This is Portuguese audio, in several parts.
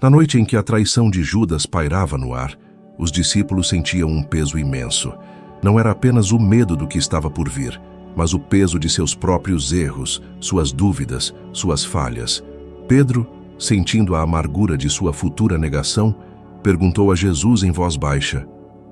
Na noite em que a traição de Judas pairava no ar, os discípulos sentiam um peso imenso. Não era apenas o medo do que estava por vir, mas o peso de seus próprios erros, suas dúvidas, suas falhas. Pedro, sentindo a amargura de sua futura negação, perguntou a Jesus em voz baixa: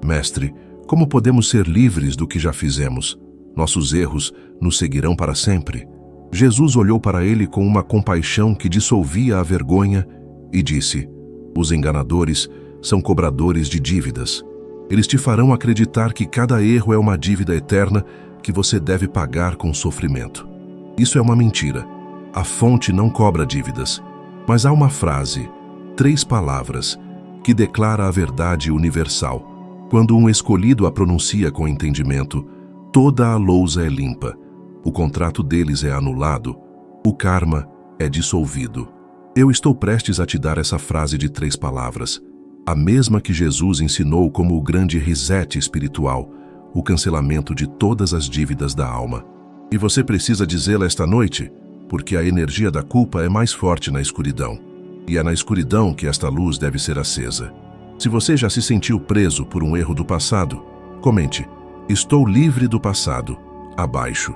Mestre, como podemos ser livres do que já fizemos? Nossos erros nos seguirão para sempre. Jesus olhou para ele com uma compaixão que dissolvia a vergonha e disse: Os enganadores são cobradores de dívidas. Eles te farão acreditar que cada erro é uma dívida eterna que você deve pagar com sofrimento. Isso é uma mentira. A fonte não cobra dívidas. Mas há uma frase, 3 palavras, que declara a verdade universal. Quando um escolhido a pronuncia com entendimento, toda a lousa é limpa. O contrato deles é anulado. O karma é dissolvido. Eu estou prestes a te dar essa frase de 3 palavras, a mesma que Jesus ensinou como o grande reset espiritual, o cancelamento de todas as dívidas da alma. E você precisa dizê-la esta noite, porque a energia da culpa é mais forte na escuridão. E é na escuridão que esta luz deve ser acesa. Se você já se sentiu preso por um erro do passado, comente: Estou livre do passado, abaixo.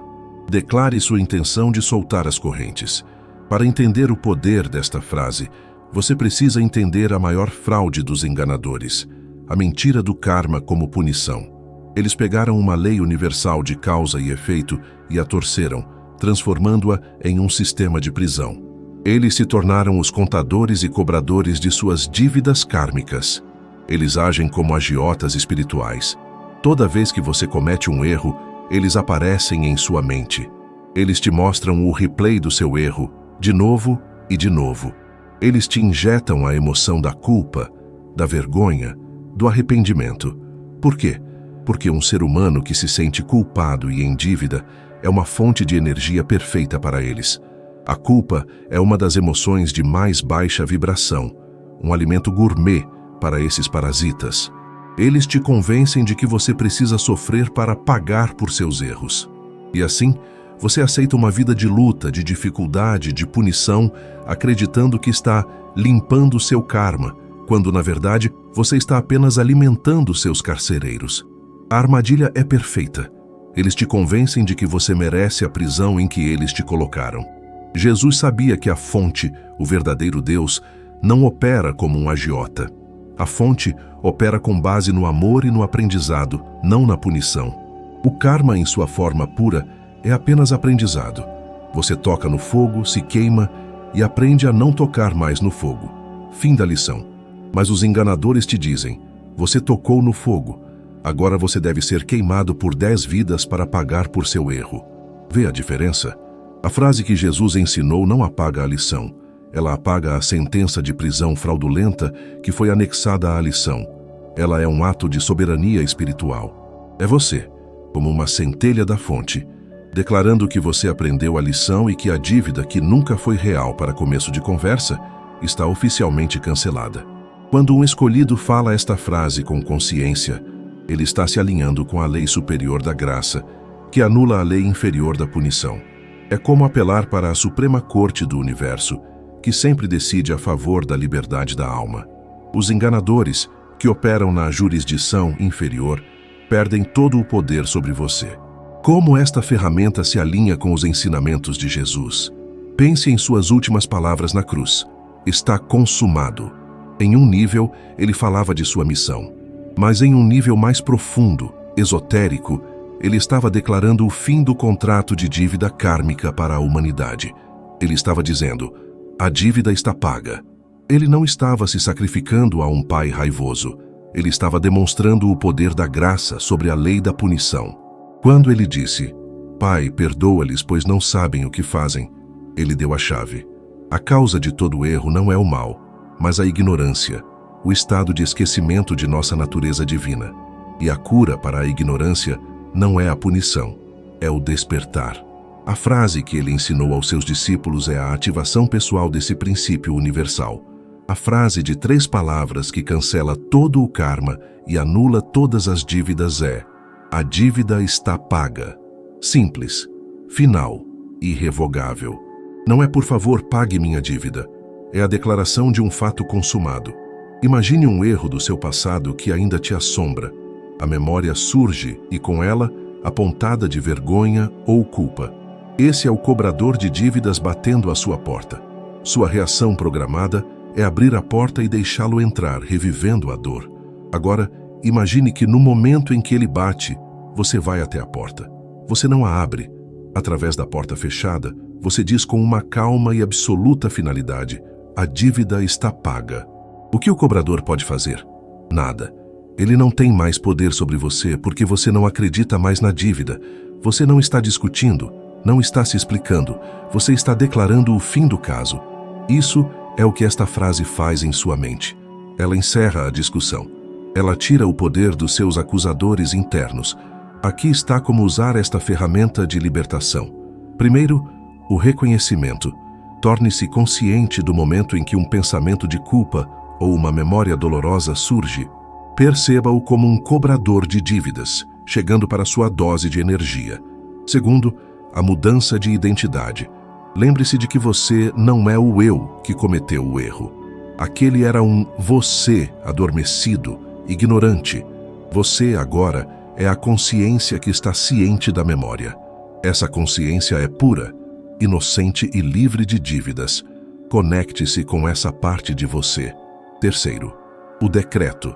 Declare sua intenção de soltar as correntes. Para entender o poder desta frase, você precisa entender a maior fraude dos enganadores, a mentira do karma como punição. Eles pegaram uma lei universal de causa e efeito e a torceram, transformando-a em um sistema de prisão. Eles se tornaram os contadores e cobradores de suas dívidas kármicas. Eles agem como agiotas espirituais. Toda vez que você comete um erro, eles aparecem em sua mente. Eles te mostram o replay do seu erro, de novo e de novo. Eles te injetam a emoção da culpa, da vergonha, do arrependimento. Por quê? Porque um ser humano que se sente culpado e em dívida é uma fonte de energia perfeita para eles. A culpa é uma das emoções de mais baixa vibração, um alimento gourmet para esses parasitas. Eles te convencem de que você precisa sofrer para pagar por seus erros. E assim, você aceita uma vida de luta, de dificuldade, de punição, acreditando que está limpando seu karma, quando na verdade você está apenas alimentando seus carcereiros. A armadilha é perfeita. Eles te convencem de que você merece a prisão em que eles te colocaram. Jesus sabia que a fonte, o verdadeiro Deus, não opera como um agiota. A fonte opera com base no amor e no aprendizado, não na punição. O karma em sua forma pura é apenas aprendizado. Você toca no fogo, se queima e aprende a não tocar mais no fogo. Fim da lição. Mas os enganadores te dizem: você tocou no fogo. Agora você deve ser queimado por 10 vidas para pagar por seu erro. Vê a diferença? A frase que Jesus ensinou não apaga a lição. Ela apaga a sentença de prisão fraudulenta que foi anexada à lição. Ela é um ato de soberania espiritual. É você, como uma centelha da fonte, declarando que você aprendeu a lição e que a dívida que nunca foi real para começo de conversa está oficialmente cancelada. Quando um escolhido fala esta frase com consciência, ele está se alinhando com a lei superior da graça, que anula a lei inferior da punição. É como apelar para a Suprema Corte do Universo, que sempre decide a favor da liberdade da alma. Os enganadores, que operam na jurisdição inferior, perdem todo o poder sobre você. Como esta ferramenta se alinha com os ensinamentos de Jesus? Pense em suas últimas palavras na cruz. Está consumado. Em um nível, ele falava de sua missão. Mas em um nível mais profundo, esotérico, ele estava declarando o fim do contrato de dívida kármica para a humanidade. Ele estava dizendo: a dívida está paga. Ele não estava se sacrificando a um pai raivoso. Ele estava demonstrando o poder da graça sobre a lei da punição. Quando ele disse: Pai, perdoa-lhes, pois não sabem o que fazem, ele deu a chave. A causa de todo erro não é o mal, mas a ignorância, o estado de esquecimento de nossa natureza divina. E a cura para a ignorância não é a punição, é o despertar. A frase que ele ensinou aos seus discípulos é a ativação pessoal desse princípio universal. A frase de 3 palavras que cancela todo o karma e anula todas as dívidas é: a dívida está paga. Simples, final, irrevogável. Não é por favor pague minha dívida. é a declaração de um fato consumado. Imagine um erro do seu passado que ainda te assombra. A memória surge e, com ela, a pontada de vergonha ou culpa. Esse é o cobrador de dívidas batendo à sua porta. Sua reação programada é abrir a porta e deixá-lo entrar, revivendo a dor. Agora, imagine que no momento em que ele bate, você vai até a porta. Você não a abre. Através da porta fechada, você diz com uma calma e absoluta finalidade: a dívida está paga. O que o cobrador pode fazer? Nada. Ele não tem mais poder sobre você porque você não acredita mais na dívida. Você não está discutindo, não está se explicando. Você está declarando o fim do caso. Isso é o que esta frase faz em sua mente. Ela encerra a discussão. Ela tira o poder dos seus acusadores internos. Aqui está como usar esta ferramenta de libertação. Primeiro, o reconhecimento. Torne-se consciente do momento em que um pensamento de culpa ou uma memória dolorosa surge. Perceba-o como um cobrador de dívidas, chegando para sua dose de energia. Segundo, a mudança de identidade. Lembre-se de que você não é o eu que cometeu o erro. Aquele era um você adormecido, ignorante. Você agora é a consciência que está ciente da memória. Essa consciência é pura, inocente e livre de dívidas. Conecte-se com essa parte de você. Terceiro, o decreto.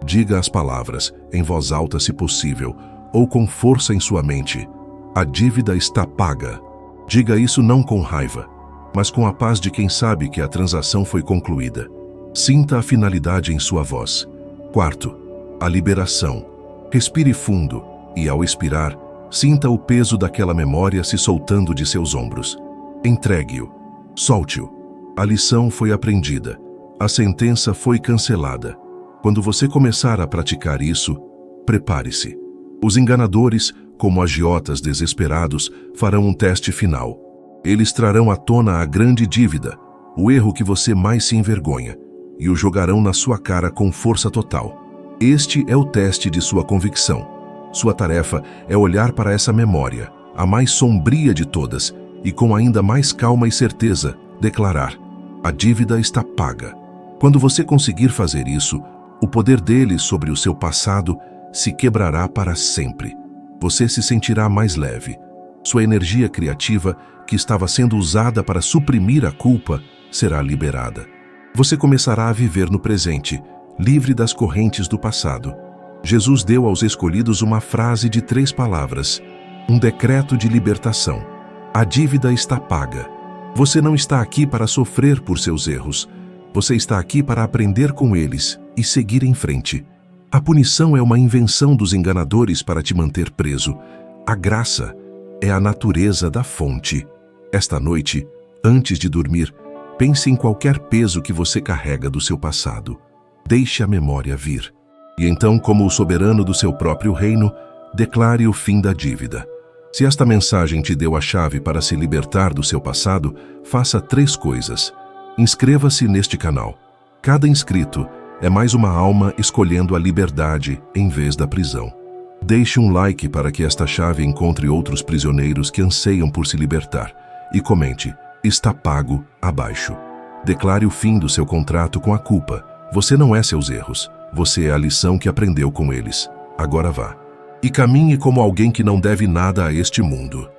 Diga as palavras, em voz alta se possível, ou com força em sua mente: a dívida está paga. Diga isso não com raiva, mas com a paz de quem sabe que a transação foi concluída. Sinta a finalidade em sua voz. Quarto, a liberação. Respire fundo e, ao expirar, sinta o peso daquela memória se soltando de seus ombros. Entregue-o. Solte-o. A lição foi aprendida. A sentença foi cancelada. Quando você começar a praticar isso, prepare-se. Os enganadores, como agiotas desesperados, farão um teste final. Eles trarão à tona a grande dívida, o erro que você mais se envergonha, e o jogarão na sua cara com força total. Este é o teste de sua convicção. Sua tarefa é olhar para essa memória, a mais sombria de todas, e com ainda mais calma e certeza, declarar: a dívida está paga. Quando você conseguir fazer isso, o poder dele sobre o seu passado se quebrará para sempre. Você se sentirá mais leve. Sua energia criativa, que estava sendo usada para suprimir a culpa, será liberada. Você começará a viver no presente, livre das correntes do passado. Jesus deu aos escolhidos uma frase de 3 palavras, um decreto de libertação. A dívida está paga. Você não está aqui para sofrer por seus erros. Você está aqui para aprender com eles e seguir em frente. A punição é uma invenção dos enganadores para te manter preso. A graça é a natureza da fonte. Esta noite, antes de dormir, pense em qualquer peso que você carrega do seu passado. Deixe a memória vir. E então, como o soberano do seu próprio reino, declare o fim da dívida. Se esta mensagem te deu a chave para se libertar do seu passado, faça 3 coisas. Inscreva-se neste canal. Cada inscrito é mais uma alma escolhendo a liberdade em vez da prisão. Deixe um like para que esta chave encontre outros prisioneiros que anseiam por se libertar. E comente: está pago, abaixo. Declare o fim do seu contrato com a culpa. Você não é seus erros. Você é a lição que aprendeu com eles. Agora vá. E caminhe como alguém que não deve nada a este mundo.